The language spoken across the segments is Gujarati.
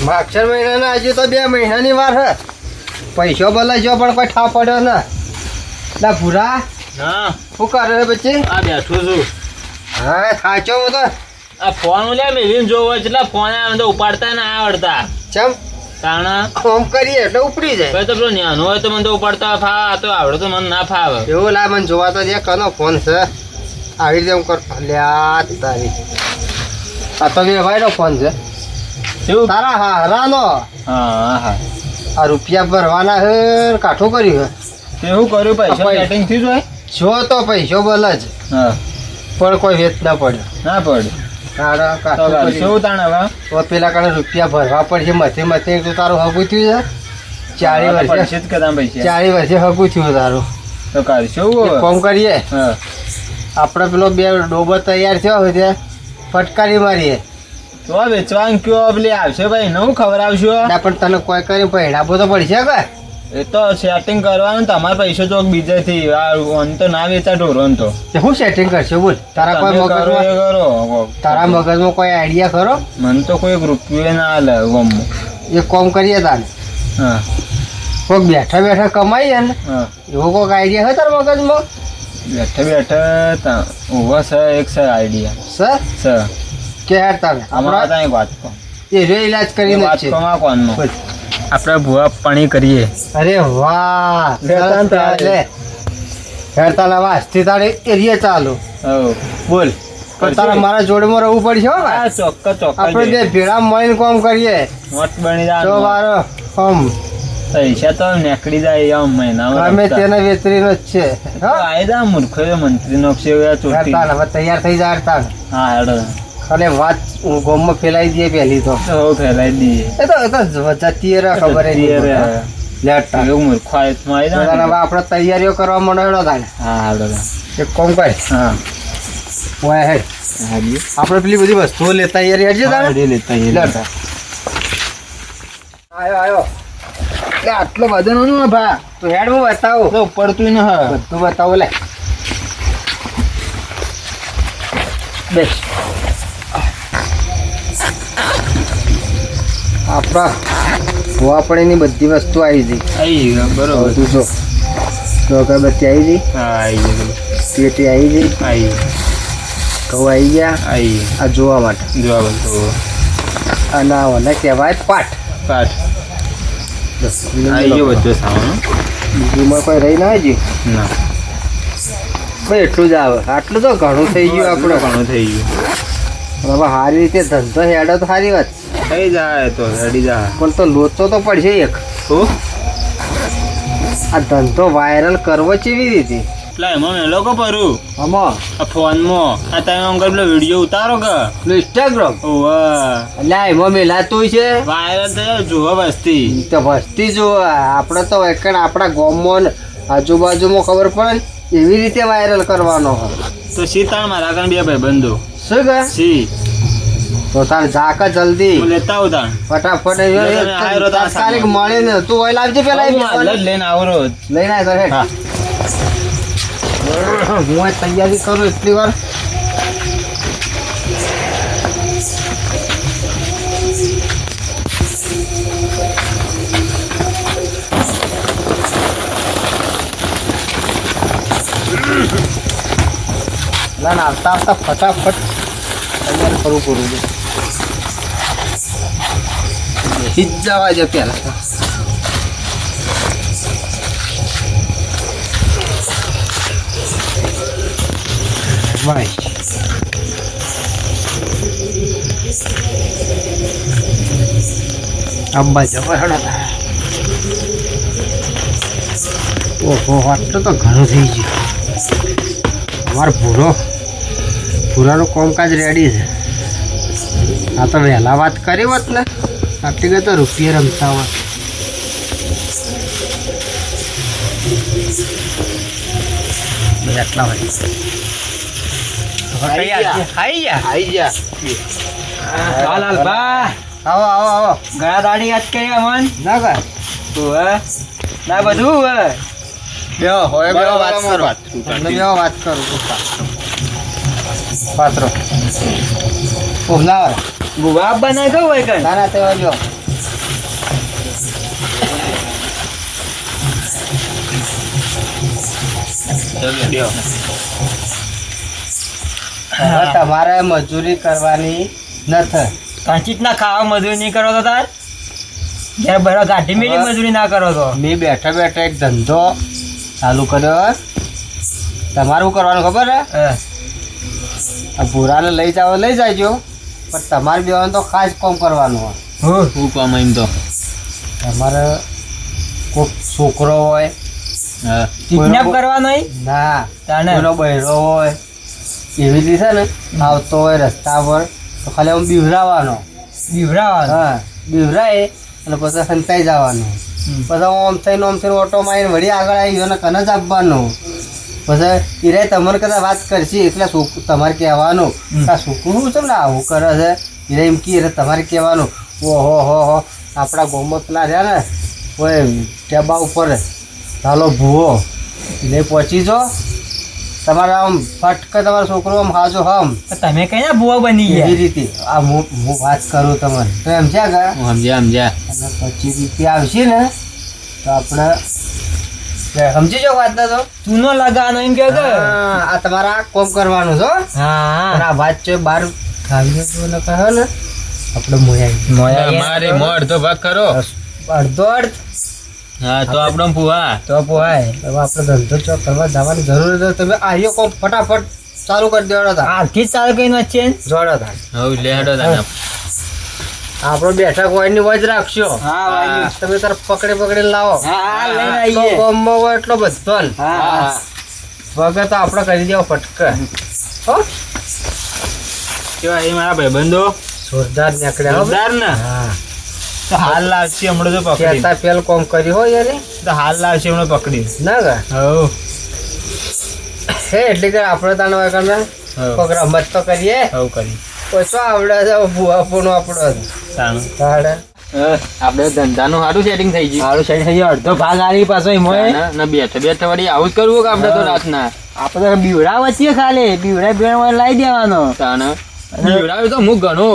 માક્ષર મહિનાના હજુ તો 2 મહિનાની વાર હે. પૈસો બોલાજો પણ કોઈ ઠાવ પડ્યો ને. લા ભૂરા હા શું કરે બચ્ચી? આ બેઠું છું. હા સાચો હું તો આ ફોન લે મેલીને જોવો એટલે ફોન આવે તો ઉપાડતા ના આવડતા. ચમ તાણા ફોન કરીએ એટલે ઉપડી જાય. કઈ તો પેલો ન્યાનો હોય તો મને તો ઉપાડતા ફાવે, આ તો આવડે તો મને ના ફાવે. એવું લા મને જોવા તો જે કનો ફોન છે આવી રીતે હું કર લ્યા તારી આ તો ભાઈનો ફોન છે શું? તારા હારાનો. હા હા આ રૂપિયા ભરવાના હે કાઠું કર્યું હે. તે શું કર્યું? પૈસા સેટિંગ થયું હોય? જો તો પૈસો બોલે જ હા પણ કોઈ વેચ ના પડ્યો. ના પડે તારા તો કાઠું કર્યું. શું તાણ હવે? તો પેલા કારણે રૂપિયા ભરવા પડશે મથે મથે. તું તારું હગું થયું છે 40 વર્ષે. પડશે જ કદાચ પૈસા 40 વર્ષે હગું થયું તારું. તો કરશું એક કામ કરીએ હા આપણે પેલો 2 ડોબો તૈયાર થયો હોય ત્યાં ફટકારી મારીએ. તો વેચવાનું કયો પેલી આવશે ભાઈ નવું ખબર આવશો. ના પણ તને કોઈ કરી પહેરાવો તો પડશે કે એ તો સેટિંગ કરવાનું. તમારે પૈસો તો બીજેથી ઓન તો ના વેચા ઢોરો તો હું સેટિંગ કરશે બોલ. તારા કોઈ તમે કરો એ મગજમાં કરો. તારા મગજમાં કોઈ આઈડિયા ખરો? મને તો કોઈ રૂપિયો ના હાલે ગમો. એક કામ કરીએ તાને હા કોઈક બેઠા બેઠા કમાઈએ ને હા એવો કોઈક આઈડિયા હોય તારા મગજમાં? બેઠા બેઠા ઉભા છે એક છે આઈડિયા સર છે. કે હેડ તારે હમણાં આપણા ત્યાં વાત કહો. એ રે ઇલાજ કરીને જ છે. વાતકોમાં કોનનો બોલ. આપણે ભૂવા પાણી કરીએ. અરે વાહ લેતા ને તારે. હેડતાના વાસથી તારે એરિયા ચાલુ. હવ બોલ પણ તારા મારા જોડમાં રહેવું પડશે હો ભાઈ. આ ચોક્કસ આપણે ચોક્કસ બે ભેળા મળીને કામ કરીએ મોટ બની તો જાય. મારો આમ પૈસા તો નીકળી જાય આમ મહિનામાં. અમે તેને વેચરીનો જ છે હો. આયદા મૂર્ખો મંત્રી નો છે ચોટી. હેડતાના હવે તૈયાર થઈ જાય હેડતાના. હા હેડો અરે વાત ગામમાં ફેલાઈ દઈએ પહેલી તો. તો ફેલાઈ દઈએ. એ તો જતી રહે ખબર ય નહીં પડે. લેટતા એવું મૂર્ખો આયતમાં આવી તારે જાય હવે ને. આપણે તૈયારીઓ કરવા માંડો તાને. હા હેડો એક કામ કર હા ઓય હેડ હાજી આપણે પેલી બધી વસ્તુઓ લે તૈયારી હેડજે તારે. હાડી લેતા આવીએ. લેતા આયો એ આટલો બધો નું ભા તો હેડ હું બતાવું તો પડતું ન હ. બધું બતાવો લે બેસ આપણા ભોવાપડીની બધી વસ્તુ આવી ગઈ. આવી ગયો બરોબર. બધું જો તો અગરબત્તી આવી ગઈ, હા આવી ગયો પેટી આવી ગઈ, આવી ઘઉં આવી ગયા આવી આ જોવા માટે. જોવા બધું અને આને કહેવાય પાઠ. પાઠ આવી ગયો બધો સામાન. બીજુંમાં કોઈ રહી ના હજી ના ભાઈ એટલું જ આવે. આટલું તો ઘણું થઈ ગયું આપણે. ઘણું થઈ ગયું. હવે સારી રીતે ધંધો હેડો તો સારી વાત થઈ જાય તો રેડી જાય. પણ તો લોચો તો પડશે એક. શું આ ધંધો વાયરલ કરવો કેવી રીતે? એટલે એમાં મેં લોકો ભરું આમાં આ ફોનમાં. આ તમે અંકલ પેલો વિડીયો ઉતારો કે ઇન્સ્ટાગ્રામ ઓવા એટલે એમાં મેલાતું છે વાયરલ થયો જુઓ વસ્તી. ઈ તો વસ્તી જો આપણે તો એકણ આપણા ગામમાં ને આજુબાજુમાં ખબર પડે ને એવી રીતે વાયરલ કરવાનો હોય. તો સીતાણ મારા કાન 2 ભાઈ બંધો શું કે સી તો તાર જાક જલ્દી હું લેતા આવું તાણ. ફટાફટ તમે આયરો તો આ તાત્કાલિક મળે ને તું ઓય લાવજે પેલા હું હાલ જ લઈને આવો રોજ. લઈને આય તો હેડ. હા હું આ તૈયારી કરું એટલી વાર. ના ના આવતા આવતા ફટાફટ તૈયાર કરવું પડું છે. બેસી જ જવા છે પહેલા. ભાઈ અંબા જવા હેડો. ઓહો આટલું તો ઘણું થઈ ગયું. અમારો ભૂરાનું કામકાજ રેડી છે. આ તો વહેલા વાત કરી હોત ને આટલી ગઈ તો રૂપિયા રમતા હોત. એટલા હોય આવી જા. લાલભા આવો આવો આવો. ઘણા દાડી યાદ કરી મન. ના કર ઓવે ના બધું હે. બેહો હોય બેહો વાત કરો. તમને બેહો વાત કરું. પાત્રો ઓલા ગુવાબ બનાવ્યો હોય કઈ. ના ના તે જો હવે તમારે મજૂરી કરવાની નથી. કાંચીત ના ખાવા મજૂરી નહીં કરો તો તાર ઘેર બરો ગાડી મેલી મજૂરી ના કરો તો મેં બેઠા બેઠા એક ધંધો ચાલુ કર્યો. તમારું કરવાનું ખબર હે? આ ભૂરાને લઈ જાઓ લઈ જાજો, પણ તમારે બેવાનું તો ખાસ કામ કરવાનું હોય. શું કામ એમ તો? તમારે કોઈક છોકરો હોય, કિડનેપ કરવાનો ના તાને કોઈનો બૈરો હોય, એવી રીતે ને આવતો હોય રસ્તા પર તો ખાલી આમ બીવરાવાનો. બીવરાવાનો હા, બીવરાય અને પછી સંતાઈ જવાનું. પછી આમ થઈને ઓટો મારીને વળી આગળ આવી ગયો ને કને જ આપવાનું. પછી એ તમારે કદાચ વાત કરશે એટલે તમારે કહેવાનું કે આ છોકરું છે ને આવું કરે છે. એ એમ કહે એટલે તમારે કહેવાનું ઓહો હો આપણા ગોમત પેલા રહ્યા ને કોઈ ટેબા ઉપર ચાલો ભૂવો એટલે પહોંચી જો તમારે આમ ફટકે તમારો છોકરો આમ હાજો હમ તમે કઈ ના ભૂવા બની એવી ગયા રીતે આ હું વાત કરું તમને તો એમ છે કે સમજ્યા અને પછી રીતે આવશે ને તો આપણે સમજી જાઓ વાત તો ચૂનો લગાવવાનો એમ કહો કે આ તમારે આ કોમ કરવાનું છો. હા અને આ વાત છે બહાર ખાવી તો ને કહો ને આપણે મોયા મારે મો અડધો ભાગ કરો. અડધો અડધ હા તો આપણો પુવા તો પોહાય હવે આપણે ધંધો ચોક કરવા જવાની જરૂર નથી. તમે આયો કોમ ફટાફટ ચાલુ કરી દેવાનો હતા આજથી જ ચાલુ કરીને વચ્ચે જોડો હતા હવે લે હેડો તાને. આપણો બેઠક હોય ની વજ રાખશો. હા, વાયની. તમે તાર પકડી લાવો. હા, લઈને આટલો આવીએ. ગામમાં હોય એટલો બધો ને. હા. વગર તો આપણે કરી દેવો ફટકે. હો કેવા એ મારા ભાઈબંધો જોરદાર નીકળ્યા હો. જોરદાર ને. હા, તો હાલ લાવશે હમણાં તો પકડી. કહેતા પેલ કોમ કર્યું હોય યાર તો હાલ લાવશે હમણાં પકડી. ના કે હવ હે એટલે કે આપણે તાણ હોય કરને કોક રમત તો કરીએ. હવ કરી ઓછો આવડે છે ભૂવા પૂનો આપણો તાણું. તાડે આપણે ધંધાનું સારું સેટિંગ થઈ ગયું. મારું સાઈડ થઈ ગયો અડધો ભાગ આલી પાછો એમાં ના બેઠા વળી આવું જ કરવું કે આપણે તો રાતના આપણે તો બીવડા વચ્ચે ખાલી બીવડા લાવી દેવાનો તાણ બીવડાવે તો હું ઘણો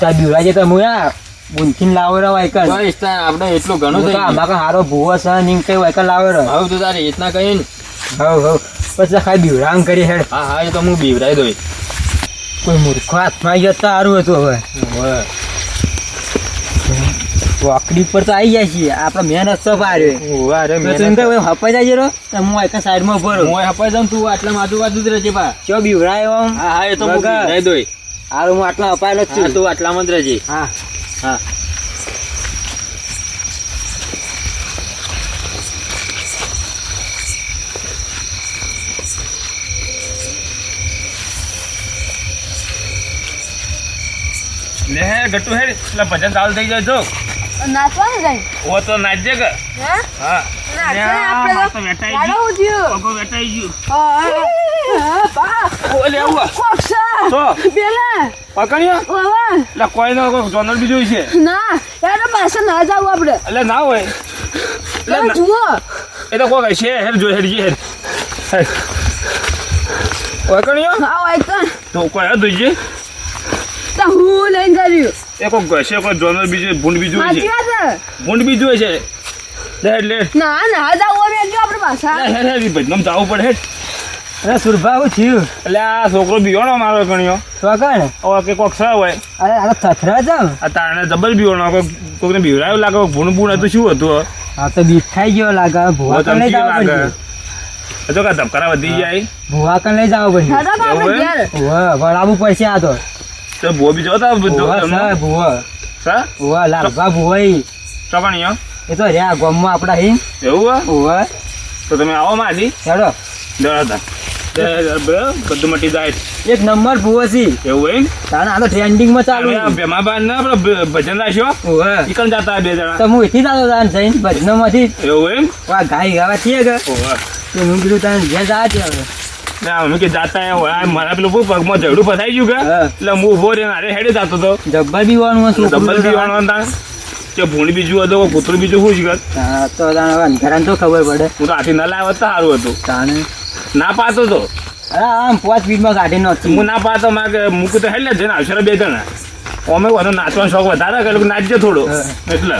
તાર બીવડા જે તો હું યાર બુનથી લાવો રહ્યો વાયકલ બસ તાણ આપણે એટલું ઘણું થઈ ગયું. આમાં સારો ભૂવો છે ની કઈ વાયકલ લાવો રહ્યો હવે તો તારે રીતના કહીને હવ પછી ખાલી બીવડા આમ કરી હેડ હા હા એ તો હું બીવડાવી દઉં. કોઈ મૂર્ખો હાથમાં ગયો તો સારું હતું હવે વાકડી ઉપર તો આવી જાય છીએ આપણે મેન રસ્તો પાડ્યો હપાઈ જાય હું એક સાઈડમાં ઉભો રહું હું હપાઈ જાઉં તું આટલા આજુબાજુ જ રહેજે પા. ચો બીવડાયો આમ હા હા એ તો હું બગા. બીવડાવી દઉં. હારું હું આટલા અપાયેલો જ હા છું તું આટલામાં જ રહેજે. હા હા લે હે ગટ્ટુ હે એટલે ભજન ચાલુ થઈ જાય જો નાચવાનું જાય ઓ તો નાચજે કે હે હા નાચવાનું આપણે તો વેટાઈ વાળો ઉધ્યું પગો વેટાઈ ગયું હા બા ઓ લે આવું કોક્ષા તો બેલા પકડ્યો ઓવા એટલે કોઈ નો કોઈ જોનર બીજું છે ના યાર પાસે ના જાવ આપણે એટલે ના હોય યાર જુઓ એ તો કોઈ છે હેર જો હેર જી હેર પકડ્યો આવ આઈકન તો કોઈ આ દુજે તો હું લઈને કર્યું એ કોઈ ઘસે કોઈ જોનર બીજું ભૂંડ બીજું સાચી છે વાત છે ભૂંડ બીજું છે લે લે ના ના જાવ અમે જો આપણે પાછા હેર હેર ભજનમ જાવું પડે હેડ અરે સુરભા હું થયું એટલે આ છોકરો બીવાનો મારો ગણ્યો તો કણ હવે કે કોક સા હોય અરે આ તો થથરા જાવ આ તારને જબર બીવાનો કોકને બીવરાયું લાગે ભૂણ ભૂણ હતું શું હતું આ તો બીક ખાઈ ગયો લાગે ભૂવા કણ લઈ જાવ લાગે પડશે તો કા ધબકારા વધી જાય ભૂવા કણ લઈ જાવ પડશે દાદા તો આપણે એવું ઘેર ભૂવા વળાવવું પડશે આ તો તો ભો બીજો હતા ભૂવા સર ભૂવા સા ભૂવા લાલભા ભૂવા ઈ. ચોકણીઓ એ તો રહ્યા ગામમાં આપણા હી એવું ભૂવા તો તમે આવો મારી હેડો દોડા બધું મટી જાય એક નંબર ભૂવો છે એવું એમ તાણે આ તો ટ્રેન્ડિંગમાં ચાલુ હવે આ ભેમાબાન ને આપણે ભજન રાખ્યો ઓવે ઈકણ જતા બે જણા તો હું એથી જ આવતો તાન જઈને ભજનોમાંથી એવું એમ આ ગાય ગાવા છીએ કે ઓવે તો હું કીધું તાન ઘેર જા છે હવે ના અમે કે જાતા હોય મારા પેલું પગમાં ઝઘડું ફસાઈ ગયું કે હા. એટલે હું ઉભો રહીને અરે હેડે જતો હતો જબ્બર બીવાનું હતું ડબલ પીવાનો હતા કે ભૂણ બીજું હતું કોઈ કૂતરું બીજું શું છે હા તો તાણ હવે અંધારાને તો ખબર પડે હું તો હાથી ના લાવ્યો તો સારું હતું તાણે ના પાતો તો અરે આમ 5 મિનિટમાં કાઢી નહોતી હું ના પાતો માં કે મૂકું તો હેડલે જઈને આવશે બે જણા અમે વધુ નાચવાનો શોખ વધારે કે લોકો નાચજે થોડો હા. એટલે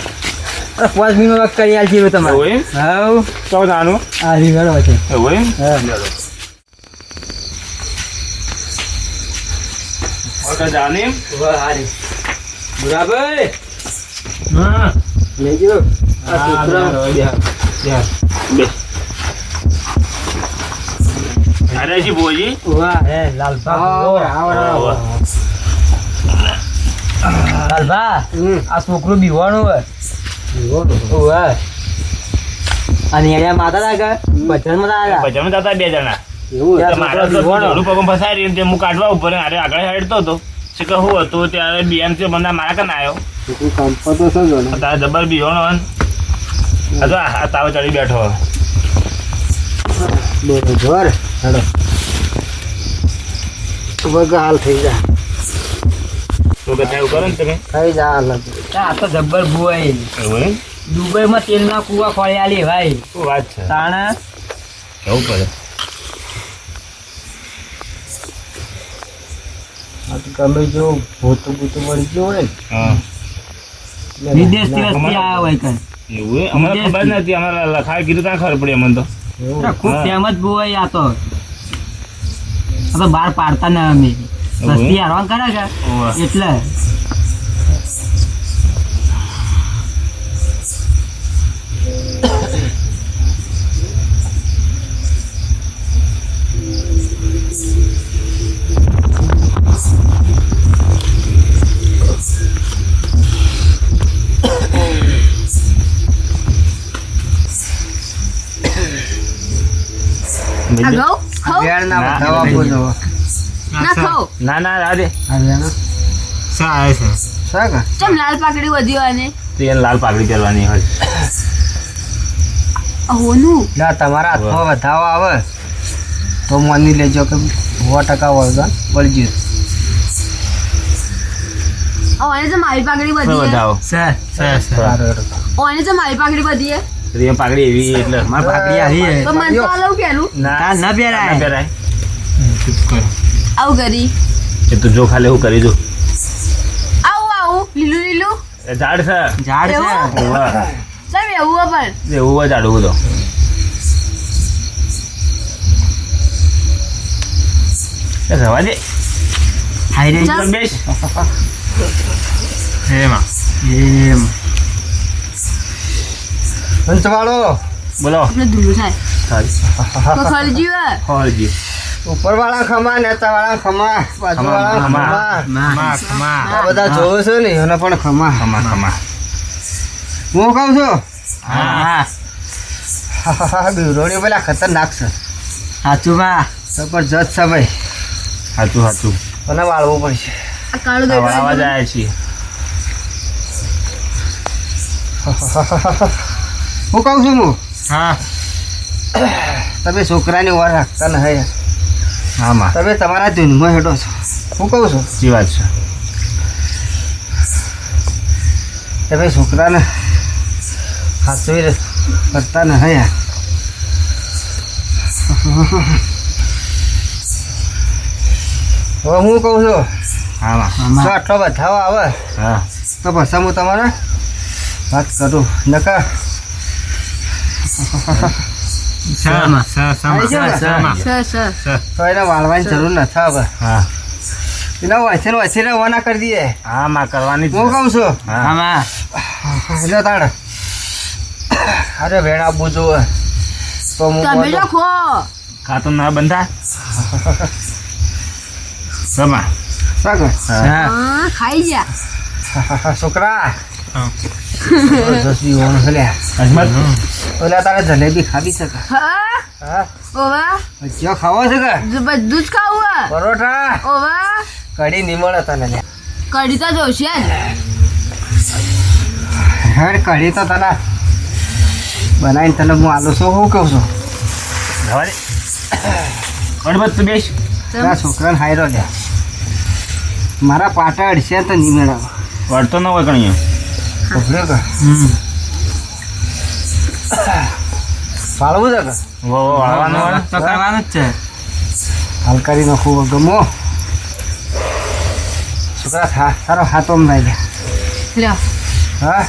5 મિનિટમાં કરી આલ જીરો તમારે એવું એમ હાવ તો જાણું આ રીવાડો છે એવું એમ હા ચાલો. ઓકે જાની હારી બરાબર હા લેજો આ છોકરા અરે જી બોજી વાહ હે લાલભા લાલભા આ છોકરું બીવાનું હોય ઓવા અને એરિયા માતા લાગે ભજનમાં લાગે ભજન જતા બે જણા એવું મારા તો ઢોલું પગમ ફસાઈ તે હું કાઢવા ઉપર અરે આગળ હેડતો હતો કે હું હતું ત્યારે બીએમ છે મને મારા કને આવ્યો કંપો તો સમજો ને તારે જબર બીવાનો અથવા આ તાવ ચડી બેઠો બરોબર હેડો વગા હાલ થઈ જા તો કે એવું કરો ને તમે થઈ જા હાલ આ તો જબ્બર ભુવાઈ એવું એમ? દુબઈમાં તેલના કુવા ખોળ્યાલી ભાઈ શું વાત છે તાણા જવું પડે આ તો ગમે જો ભૂતું મળી ગયું હોય હા વિદેશ થી આવ્યા હોય કઈ એવું એમ? અમને ખબર નથી અમારે લખાય કીધું ત્યાં ખબર પડી અમને તો ખૂબ હા. ફેમસ ભુવાઈ આ તો બહાર પાડતા ને અમે વસ્તી હેરાન કરે કે ઓવે. એટલે આ ઘઉં ખાઉં? વેણ ના ના, બતાવો આપો જો ના ખાઉં? ના ના રાધે આ વેણ શા આવે છે સાગા ચમ લાલ પાકડી વધી હોય ને તે એને લાલ પાકડી કરવાની હોય હોનું ના તમારા હાથમાં વધાવો આવે તો માની લેજો કે 100% વળગણ વળગ્યું ઓને તો મારી પાકડી વધી હે વધાવો સારું હેડો. ઓને તો મારી પાકડી વધી હે તો એ પાકડી એવી એટલે મારી ભાગડી આવી તો મને તો આલવું પેલું ના ન પહેરાય. ના પહેરાય ચૂપ કર આવું કરી એ તું જો ખાલી હું કરી દઉં આવું લીલું લીલું એ ઝાડ છે ઝાડ છે એવું? ઓવે. સાહેબ એવું હે પણ એવું હોય ઝાડવું તો એ રવા દે હાઈ રે ચાલ. બેસ એમાં એમ પંચવાળો બોલો આપણે ધૂળું થાય સારી તો ખરજી હે હોજી ઉપરવાળા ખમા નેતાવાળા ખમા બાજુવાળા ખમા. ખમા આ બધા જોવો છો ને એને પણ ખમા ખમા ખમા હું કહું છું હા બીવરોડી પેલા ખતરનાક છે સાચું બા જબરજસ્ત છે ભાઈ સાચું સાચું મને વાળવું પડશે આ કાળું આવા આવા દોડવા જાય છીએ હું કહું છું હું હા તમે છોકરાની વાર રાખતા ન હે હા માં તમે તમારા ધૂનમાં હેડો છો હું કહું છું સાચી વાત છે તમે છોકરાને હાથવી કરતા ન હે હવે હું કહું છું હા માં જો આટલો બધાઓ આવે હા તો પછી હું તમારે વાત કરું નકા તો એને વાળવાની જરૂર નથી હવે હા એના વચ્ચે રવાના કરી દઈએ હા માં કરવાની જ હું છે. કહું છું હા આમાં એટલે તાણ અરે ભેણ આપવું જોવે તો હું તમે બોલું. લખો ખાતું ના બંધા રમા સાગર હા હા ખાઈ જા છોકરા હા. જબરજસ્ત પીવાનું છે લ્યા. અજમત ઓલા તારે જલેબી ખાવી છે કે? હા હા ઓવા ભજીયો ખાવો છે કે બધું જ ખાવું હે પરોઠા ઓવા કઢી નિમળ હતા ને લ્યા. કઢી તો જોશે જ હેડ કઢી તો તને બનાવીને તને હું આલું છું હું કહું છું રવા દે અડબત તું બેસ તારા છોકરાને હાયરો લ્યા મારા પાટા અડશે તો નહીં મેળાવો વળતો ન હોય કણી પકડ્યો કે ફાળવું છે કે વો વાળવાનું હોય તો કરવાનું જ છે હાલ કરી નાખું ગમો છોકરા તારો હાથો લઈ લે લ્યો હા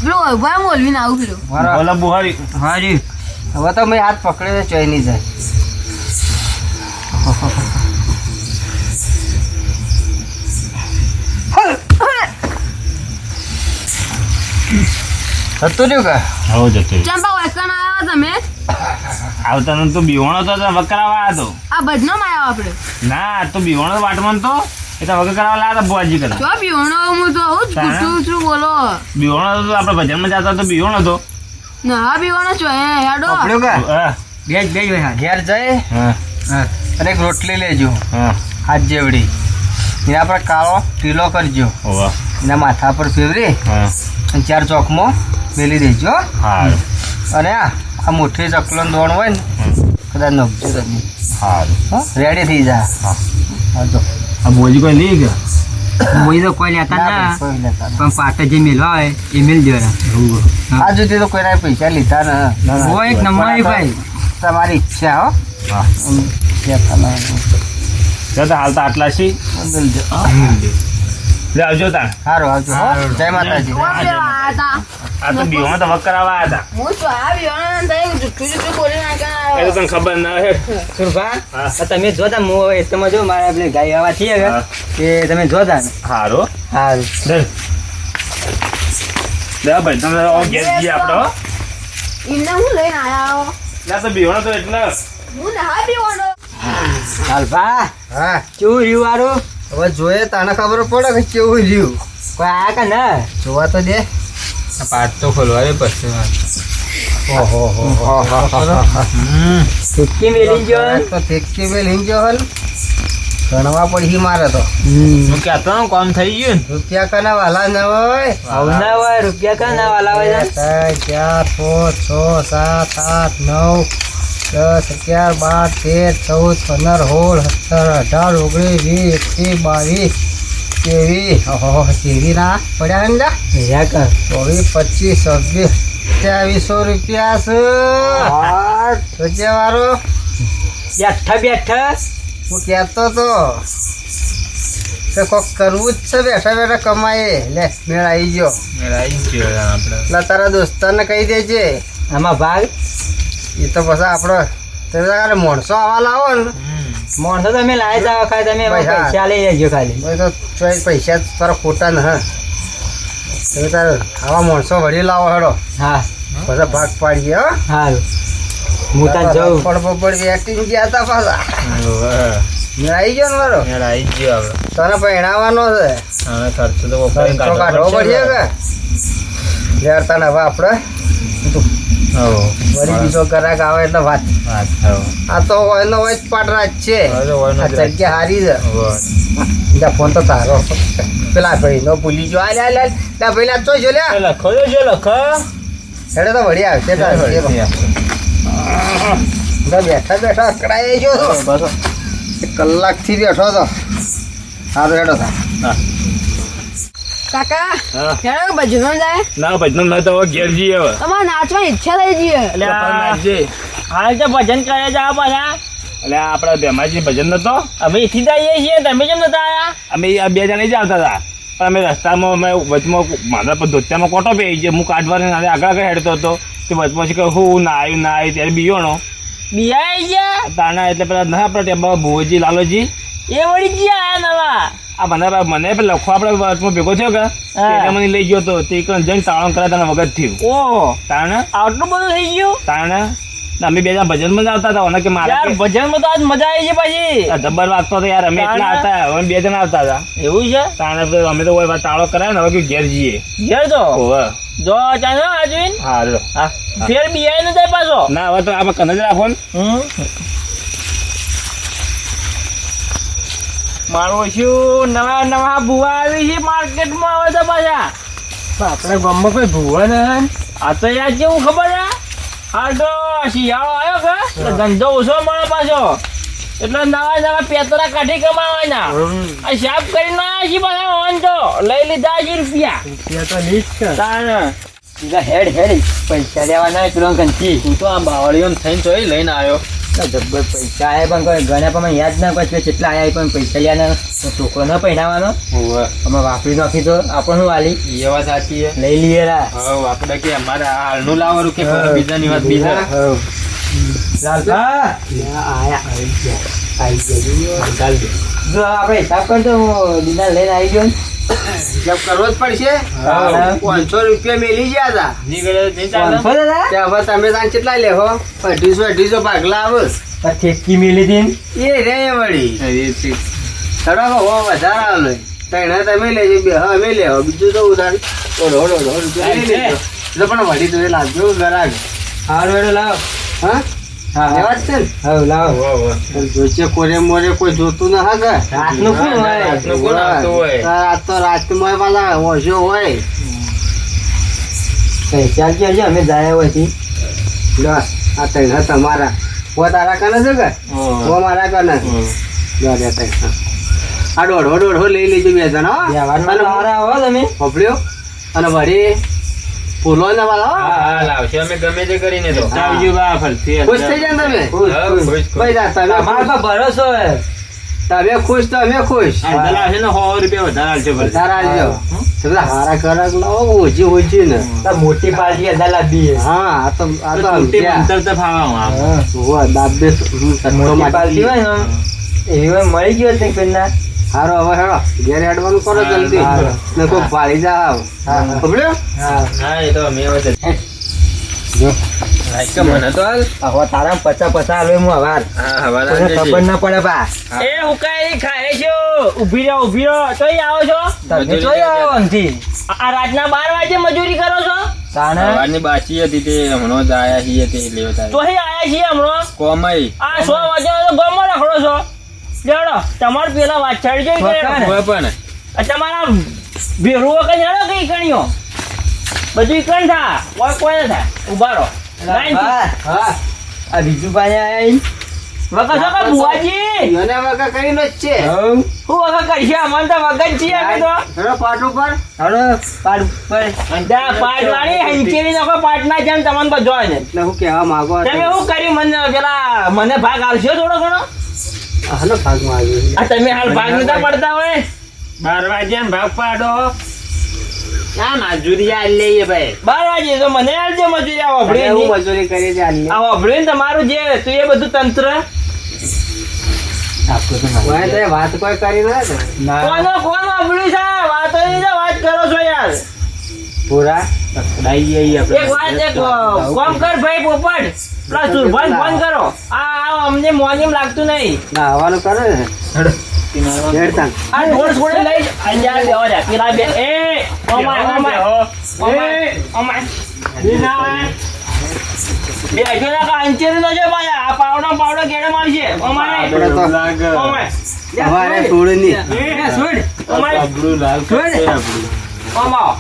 પેલો ઉભા મોલવીને આવું પેલું મારો બોલા બુહારી હારી હવે તો મેં હાથ પકડ્યો તો ચોઈ નહીં જાય હતું રહ્યું કે હો જતો ચંપા વચન આવ્યા તમે આવતા તું બીવાણો તો વકરાવા આવ્યો આ ભજનો માં આવ્યો આપણે ના તું બીવાણો વાટમાં તો એ તો વગર કરાવવા લાયા બુઆજી કરા જો બીવણો હું તો આવું જ પૂછું છું બોલો બીવાણો તો આપણે ભજનમાં જતા તો બીવાણો તો ના બીવણો છો હેડો પકડ્યો કે હા બેજ બેજ હોય હા ઘેર જાય હા અને એક રોટલી લેજો હા હાથ જેવડી એના પર કાળો ટીલો કરજો હોવા એના માથા પર ફેવરી હા અને 4 ચોકમાં મેલી દેજો હારું અને આ મુઠ્ઠી ચકલન દોણ હોય ને કદાચ નખજો તમે હારું રેડી થઈ જા હા હા તો આ બોજી કોઈ નહીં ગયા મોઈ તો કોઈ લેતા ના કોઈ લેતા નહીં. પણ પાટે જે મેલવા હોય એ મેલ દેવાના આ સુધી તો કોઈના પૈસા લીધા ને ઓ એક નંબર ભાઈ તમારી ઈચ્છા હો હા લેતા ના જતા હાલ તો આટલા છી મેલજો. લે આવજો તાણ સારું આવજો હો. જય માતાજી કોણ લેવા આયા આ તો બીવાણો તો વકરાવા આવ્યા હતા હું તો આ બીવણો ને તઈ જુઠ્ઠું જુઠ્ઠું બોલી હતા એ તો નાખ્યા તને ખબર ના હે સુરભા હા. તમે જોતા હું તમે જો મારા પેલી ગાય આવા છીએ હા. કે તમે જોતા ને હારું હારું લે લે ભાઈ તમે ઘેર જઈએ આપણે હો એમને હું લઈને આયા ના તો બીવાણો તો એટલે હું ના બીવણો હાલભા હા કેવું રહ્યું વારું હવે જોઈએ તને ખબર પડે કે કેવું રહ્યું કોઈ આયા કે ના જોવા તો દે પાટ તો ખોલવા પછી સુટકી મેલી ગયો તો ફેંકી મેલ હિંગ્યો હલ ગણવા પડી મારે તો હું કહેતો ને કામ થઈ ગયું રૂપિયા કના વાલા ન હોય આવું ના હોય રૂપિયા કા ના વાલા હોય છે? 4 5 6 7 8 9 10 11 12 13 14 15 16 17 18 19 20 21 23 ઓહો તેવી ના પડ્યા ને જા યા કા 24 25 26 2300 રૂપિયા છે સોચ્યા વાળો બેઠા બેઠા હું કહેતો તો કે કોક કરવું જ છે બેઠા બેઠા કમાએ લે મેળ આવી ગયો એટલે તારા દોસ્તારને કહી દેજે આમાં ભાગ એ તો પછી આપણો તમે તારે માણસો આવા લાવો ને મોણસો તમે લાવી જાવ ખાલી તમે એમાં ભાઈ, હા. પૈસા લઈ લેજો ખાલી ભાઈ તો ચોઈ પૈસા તારા ખોટા ને હા તમે તારે આવા માણસો વળી લાવો હેડો હા પછી ભાગ પાડીએ હો હારું હું તાર જાઉં પડ એક્ટિંગ ગયા હતા પાછા મેળ આવી ગયો ને મારો તને પહેણાવાનો છે ખર્ચો કાઢવો પડશે કે યાર તને હવે આપણે વળી બીજો ગ્રાહક આવે એટલે વાત આ તો એનો હોય જ પાટરા જ છે આ જગ્યા હારી છે જા ફોન તો તારો પેલા ભાઈ નો ભૂલી ગયો આ લે ભાઈ લા ચોઈ જો લે લખો જો લખો હેડે તો વળી આવશે તારે બેઠા બેઠા અકડાઈ ગયો કલાકથી બેઠો તો સારું હેડો થા કાકા હા. હેડો ભજનો જાય ના ભજન ના તો હવે ઘેર જઈએ હવે તમારે નાચવાની ઈચ્છા થઈ જઈએ હાલ તો ભજન કરે જાવ પાછા એટલે આપણા ભેમાજી ભજન નતો અમે એથી જ આવીએ છીએ તમે કેમ નતા આયા અમે આ બે જણા જ આવતા હતા પણ અમે રસ્તામાં અમે વચમાં મારા પર ધોતિયામાં કોટો પી ગયો હું કાઢવાની આગળ આગળ હેડતો હતો તે વચમાં કે હું ના આવ્યું ત્યારે બીયોનો બિયા આઈ ગયા તાણા એટલે પેલા ના આપણા ટેબા ભુવજી લાલોજી એ વળી ગયા આયા નવા આ મને પેલા લખો આપણે વચમાં ભેગો થયો કે એટલે મને લઈ ગયો હતો તે જઈને તાળો કરે તને વગર થયું ઓહો તાણે આટલું બધું થઈ ગયું તાણે અમે બે જણા ભજનમાં જ આવતા હતા અને કે મારા યાર ભજનમાં તો આજ મજા આવી છે પાછી જબ્બર વાગતો હતો યાર અમે એટલા આવતા અમે બે જણા આવતા હતા એવું છે તાણે તો અમે તો કોઈ તાળો કરાય ને હવે કે ઘેર જઈએ ઘેર તો ઓવે જો ચાલો આજવીન હા લો. હા ફેર બિયાય ન જાય પાછો ના હવે તો આપણે કને જ રાખો ને મારું શું નવા નવા ભૂવા આવી છે માર્કેટમાં આવે તો પાછા આપણા ગામમાં કોઈ ભૂવા ને આ તો યાર કેવું ખબર છે હાલ તો શિયાળો આવ્યો કે એટલે ધંધો ઓછો મળે પાછો એટલે નવા નવા પેતરા કાઢી કમાવાના આ સાફ કરીને આવ્યા છીએ પાછા ઓન તો લઈ લીધા છે રૂપિયા તાણ હેડ હેડ પૈસા લેવાના પેલો કંચી તું તો આ બાવળીઓ થઈને ચોઈ લઈને આવ્યો જબ્બર પૈસા આયા પણ કોઈ ગણ્યા પણ યાદ ના પછી કેટલા આયા પણ પૈસા લેવાના છોકરો ન પહેરાવાનો અમે વાપરી નાખી તો આપણે શું વાલી એ વાત સાચી છે લઈ લઈએ રા હવે આપણે કે અમારે હાલનું લાવવાનું કે બીજાની વાત બીજા લાલભા જો આપણે હિસાબ કરતો હું દીના લઈને આવી ગયો ને હિસાબ કરવો જ પડશે. હા. 500 રૂપિયા મેલી ગયા હતા. નીકળે નહીં ચાલે. ત્યાં હવે તમે ત્યાં કેટલા લેહો? 250 ભાગલા આવે. ઠેકી મેલી હતી એ રે વળી થોડોક હો વધારે આવે. તને તમે લેજો, બે હા અમે લેવો, બીજું તો ઉધાર ઓઢો રૂપિયા લઈ લેજો. એટલે પણ વળી તો એ લાવજો ગરાગ. હારું હેડો લાવ. હા લેવા જ છે ને? હા લાવ. જોઈશે કોરે મોરે કોઈ જોતું ના હા કે રાતનું કોણ હોય? રાતનું કોણ આવતું હોય? રાત તો રાતમાં પાછા ઓછો હોય. પૈસા ક્યાં છે? અમે જાય હોય થી. લો આ તને તમારા વો તારા કને છે કે વો મારા કને લો લે તને આ દોઢો લઈ લેજો બે જણ હો. વ્યવહારમાં સારા હો તમે. પકડ્યો અને વળી ફૂલો ને વાળો હા લાવશે અમે ગમે તે કરીને તો આવજો બા ફરતી. ખુશ થઈ જાય ને તમે ભાઈ જા, અમાર પર ભરોસો હે. તમે ખુશ તો અમે ખુશ. લાવશે ને 100 રૂપિયા વધારે આલજો ભલે. વધારે આવજો એટલે હારા કરાક લાવો ઓછી ને. તાર મોટી પાર્ટી અડધા લાવી હે. હા આ તો મોટી મંતર તો ફાવા દાબે મોટી પાર્ટી હોય ને એવી હોય મળી ગયો છે પેલા. હારો હવે હેડો ઘેર હેડવાનું કરો જલ્દી હારું. ને કોઈ પાડી જાવ. હા. ખબર્યો? હા એ તો અમે હવે જો લાઈક મને તો હાલ. હવે તારા 50 આલે હું હવાર. હા હવા તને ખબર ના પડે બા. એ હુકાઈ ખાય છો. ઊભી રહો તોય આવો છો. તમે તોય આવો અંથી. આ રાતના 12 વાગે મજૂરી કરો છો? તાણે સવારની બાચી હતી તે હમણાં જ આયા છીએ તે લેવા તોય આયા છીએ હમણાં. કોમય આ 100 વાગે તો ગમો રખડો છો. લેડો તમાર પેલા વાછાડી જઈ ગયા. હવે પણ તમારા ભેરું કઈ જાણો કઈ કણીઓ બધું કણ થા કોઈ ના થાય. ઉભા રહો. હા આ બીજું પાણી આયા વગર છો કે બુઆજી? એને વગર કરીને જ છે. હું વગર કરશે અમને તો વગર છીએ અમે તો. હેડો પાટ ઉપર હાલો પાડ પાડવાળી હંચેરી નાખો પાટના જેમ તમને બધો ને. એટલે હું કહેવા માંગો તમે શું કર્યું મને ભાગ આવશે થોડો ઘણો? હાલો ભાગમાં આવ્યું. આ તમે હાલ ભાગ નતા પડતા હોય. 12 વાગ્યા ભાગ પાડો ના મજૂરી આ લઈએ ભાઈ 12 વાગે તો મને આલજો મજૂરી આ અને વાપરી હું મજૂરી કરી છે આની. આ વાપરી ને તમારું જે તું એ બધું તંત્ર ઓય તો એ વાત કોઈ કરી ના છે. કોણ વાપર્યું છે? વાતો ની તો વાત કરો છો યાર. પૂરા એક વાત એક કોમ કર ભાઈ પોપટ પેલા સુરભાન ફોન કરો. આ અમને મોનીમ લાગતું નહીં. ના હવાનું કરે ને હેડતા. આ ઢોર છોડે લઈ અહીંયા બેહો રે પેલા બે એ ઓમાય બે જો ના કા અંચેરી નો જો ભાઈ આ પાવડો કેડે મારશે ઓમાય આપણે તો ઓમાય હવારે છોડની. છોડ ઓમાય ઓમાય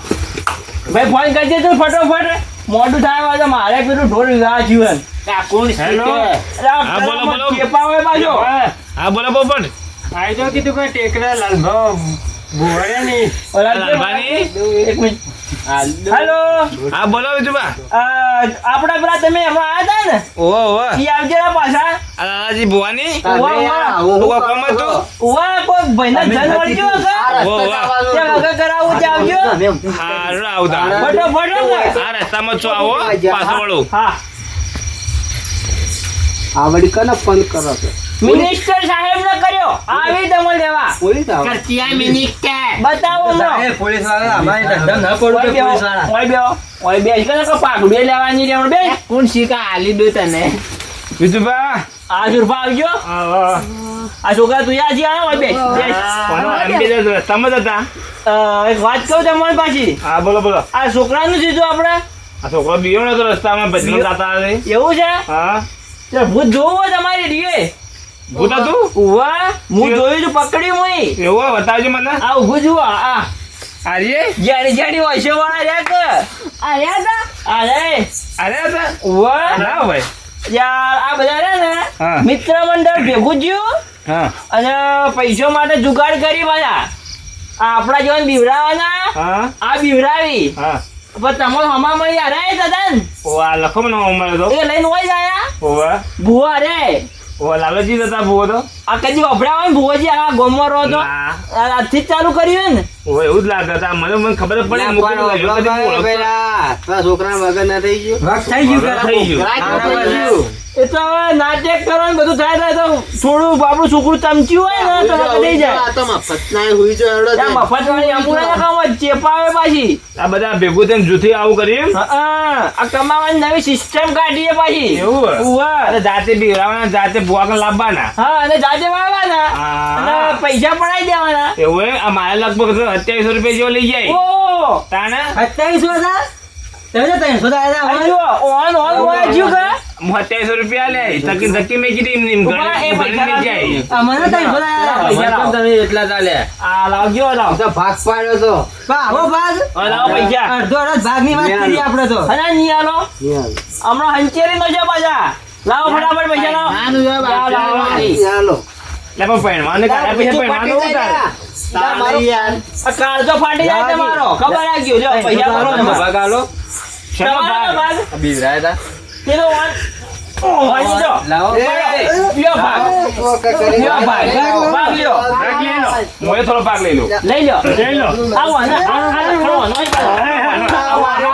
ભાઈ ફોન કરજે તું ફટોફટ મોડું થાય હોય તો મારે પેલું ઢોર વિવાહ જીવન કોણ હેલો હા બોલો કેપા હોય બાજો હા બોલો પોપટ આઈ જો કીધું કોઈ ટેકરા લાલભાવ ભુવાડે ની લાલભાની? એક મિનિટ હેલો હા બોલો વિજુબા આપડા પેલા તમે હમણાં આવ્યા હતા ને ઓહો ઓહો ઈ આવજે ને પાછા આ લાલાજી ભુવાની તમે યાર આવું તું કરો કોમ છો? હતું ઉવા કોઈ ભાઈના જન વળજો આ રસ્તે ઓહો. જવાનું તે હતું. વગર કરાવું તે આવજો હારું આવતા ફટોફટ આ રસ્તામાં છો આવો પાછો વળું હા આ વળી કને ફોન કરો છો? મિનિસ્ટર સાહેબ ને કર્યો આવી તમને લેવા પોલીસ આવો. બતાવો પોલીસ વાળા અમારી ધંધા ન પડું કે પોલીસ વાળા ઓય બે કે પાકડું લેવાની રેવણ બે કોણ શીખા આલી દો તને વિજુબા આ સુરફા આવજો આ છોકરા તું યાદ છે ઓય બે રસ્તામાં જ હતા એક વાત કહું તમને પાછી હા બોલો બોલો આ છોકરાનું સીધું આપણે આ છોકરો બીયો નતો રસ્તામાં ભજનો જાતા હતા એવું છે હા તે ભૂત જોવું હોય તમારી રીએ ભૂતા તું ઉવા હું જોયું છું પકડ્યું હું એવું બતાવજો મને આ ઊભું જુઓ આ આર્ય જાડી વૈશ્ય વાળા રહ્યા કે અરે હતા અરે અરે હતા ઉવા ના ભાઈ યાર આ બધા રહ્યા ને હા. મિત્ર મંડળ ભેગું થયું હા અને પૈસો માટે જુગાડ કરી બધા આપણા જીવન બીવરાવાના હા આ બીવરાવી હા પણ તમે હમા મળી અરે દાદા ઓ આ લખો મને ઉમર તો એ લઈને હોય આયા ઓવા ભુવા રે ઓ લાલજી હતા ભૂવો તો આ કદી વપરાય હોય ને ભુવાજી આ ગોમમાં રહો તો ના. આજથી જ ચાલુ કર્યું ને ઓ એવું જ લાગે હતા મને ખબર જ પડી ના, મૂકી પણ દીધું. ઓળખો કદી ભાઈ ઓળખતો. પેલા. તારા છોકરા વગર ના થઈ ગયું વખત થઈ ગયું કે? થઈ ગયું. રાત થઈ ગયું. એ તો હવે નાટક કરો ને બધું થાય તો થોડું આપણું છોકરું ચમચ્યું હોય ને તો વખત થઈ જાય આ તો મફત ના હુઈ જો એવડો ત્યાં મફત વાળી અમુના કામ ચેપાવે પાછી આ બધા ભેગું થઈને જૂથી આવું કર્યું હા, આ કમાવાની નવી સિસ્ટમ કાઢીએ પાછી એવું ઉવ્વ. અરે જાતે બીવડાવવાના જાતે ભૂવા લાવવાના હા, અને જાતે વાવવાના હા. અને પૈસા પણ આવી દેવાના. એવું હે? આ મારે લગભગ 2700 રૂપિયા જેવો લઈ જાય ઓહ, તાણે 2700 હતા? તમે તો 300 આ આયા જુઓ, ઓન હોય જ્યું કે? હું 2700 રૂપિયા લે ધક્કી ધક્કી મેં કીધી એમ ઉભા, એ પૈસા ઘણી જાય હતા? અમને 300 આયા. પૈસા લાવો. તમે એટલા ચાલ્યા. આ લાવજો, લાવ. તો ભાગ પાડ્યો તો પણ આવો ભાગ આ લાવો પૈસા. અડધો ભાગની વાત કરીએ આપણે તો. અને નહીં આલો. હમણાં હંચેરી નો છે પાછા. લાવો ફટાફટ પૈસા લાવો. લાવો, લાવો, લાવો. ચાલો લે પણ પહેણવાને કાઢ્યા પછી પહેણવાનું ફાટી ઉતાર. જાય ને. તારે યાર આ કાળજો ફાટી જાય તમારો. ખબર રાખજો. લ્યો, પૈસા ભરો તમે. ભાગ આલો. શેનો તમારો ભાગ? ભાગ. બીવરાયા હતા. પેલો વાન. ઓહ, વાંચી જો. લાવો. લ્યો ભાગ. લ્યો ભાગ. ભાગ લ્યો. ભાગ લઈ લો. મોએ થોડો ભાગ લઈ લો. લઈ લ્યો. લઈ લો. આવો ને. આ ખરો વાનો ય પાછો.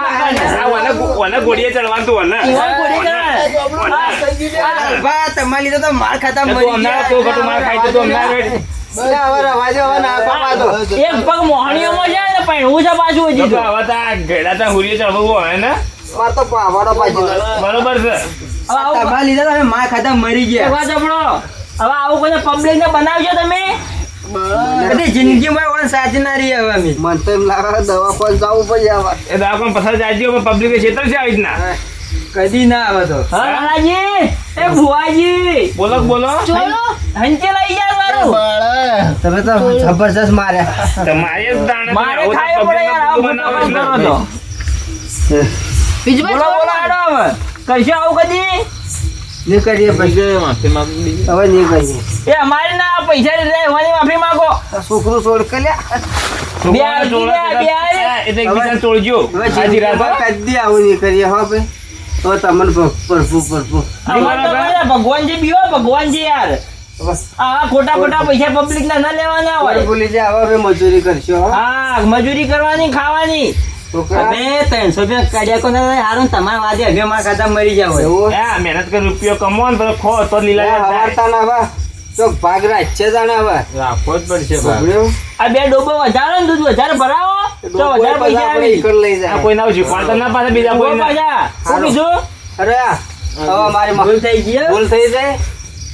ઓને ગોળીએ ચડવાનું તું ઓને. ઈવન કોડી કરે. બા, તમારી લીધે તો માર ખાતા તું મરી હમણાં ગયા. તું ખોટું માર ખાઈ તું હમણાં રેડ. હવે રવાજો હવે ના કમાતો એક પગ મોહણીઓમાં છે ને પૈણું છે પાછું હજી તું તો. તો હવે તો આ ઘેડા તો હુરીએ ચડવું હોય ને માર તો પાવાડો પાછી બરોબર છે. હવે આવું તમારી લીધે તો અમે માર ખાતા મરી ગયા. એવા જબડો. હવે આવું કોઈને પબ્લિક ને બનાવજો તમે. બધી જિંદગીમાં કોણ સાચી ના રહી હવે અમે. મને તો એમ લાગે દવા પર જવું પડે હવે એ દવાખાને પસાર જાય પણ પબ્લિક ક્ષેત્ર છે આવી રીતના. કદી ના આવે તો. હા નાનાજી, એ ભુવાજી, બોલો બોલો ચોલો હંચે લઈ જાય મારું. તમે તો જબરજસ્ત માર્યા. તમારે જ દાણે મારે આવું તો ખાય પડે public યાર, નું આવું બનાવે ખોટું એટલે. કરો તો. બીજું બોલો બોલો હેડો હવે. કરશો આવું કદી? નહીં કરીએ પછી હવે નહીં કરીએ એ અમારે ના પૈસા લેવાની માફી માંગો. આ છોકરું છોડ કર્યા બે આવી ગયા, બે આવી. હા, એ તો એકબીજાને તોડજો. હવે હાજી રાત હો. જિંદગીમાં કદી આવું નહીં કરીએ હો ભાઈ તો તમને પરફું અમારે તો બધા ભગવાનજી બીવો, ભગવાનજી યાર. આ ખોટા ખોટા પૈસા પબ્લિક ના ના લેવાના હોય. ભૂલી જાય હવે ભાઈ મજૂરી કરશો હો હા, મજૂરી કરવાની, ખાવાની. છોકરા અમે 300 રૂપિયા કાઢ્યા કોને હારું ને તમારા વાદે હવે માર ખાતા મરી જાવ. એવું હા, મહેનત કરી રૂપિયો કમાવો ને તો ખો તો લીલા જાય. હવારતા ના હવે તો ભાગ રાખશે જાણે હવે રાખવો જ પડશે. ભોગવ્યું? આ બે ડોબો વધારો ને દૂધ વધારે ભરાવો તો વધારે ડોબોય પૈસા આપણે આવી. ઈકર લઈ આ જાય કોઈ ના શીખવાડ તો ના પાછા બીજા ડોબો કોઈ પાછા. શું કીધું? અરે હવે મારી ભૂલ થઈ ગઈ હો. ભૂલ થઈ જાય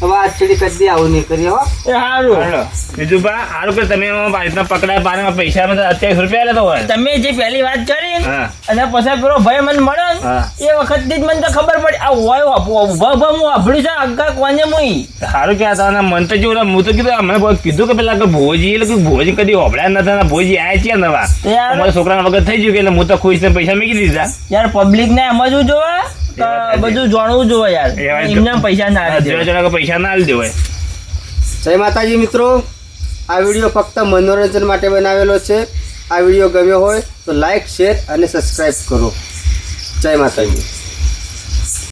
હવે આ ચીડી કદી આવું નહીં કરીએ હો એ હારું. બીજું બા સારું કે તમે આ રીતના પકડાય પાને પૈસા 2700 રૂપિયા લેતો હોય. તમે જે પહેલી વાત કરી ને, હા. અને પછી પેલો ભાઈ મને મળ્યો ને, હા. એ વખતથી જ મને તો ખબર પડી આ હોય ઉભા ઉભા હું વાપર્યું છે આગળ કોને મુઈ. સારું ક્યાં હતા મન તો જેવું હું તો કીધું અમે કીધું કે પેલા કે ભોજી એટલે કે ભોજી કદી હોભળ્યા નથી ને ભોજી આયા છે નવા તો યાર- અમારા છોકરાના વગર થઈ ગયું કે એટલે હું તો ખુશ ને પૈસા મૂકી દીધા. યાર પબ્લિક ને સમજવું જોવે તો વાત બધું જાણવું જોવે યાર. એ વાત એમને પૈસા ના આપી જણા દેવાય. જણા પૈસા ના આલી દેવાય. જય માતાજી મિત્રો આ વિડીયો ફક્ત મનોરંજન માટે બનાવેલો છે આ વિડીયો ગમ્યો હોય તો લાઈક શેર અને સબસ્ક્રાઈબ કરો જય માતાજી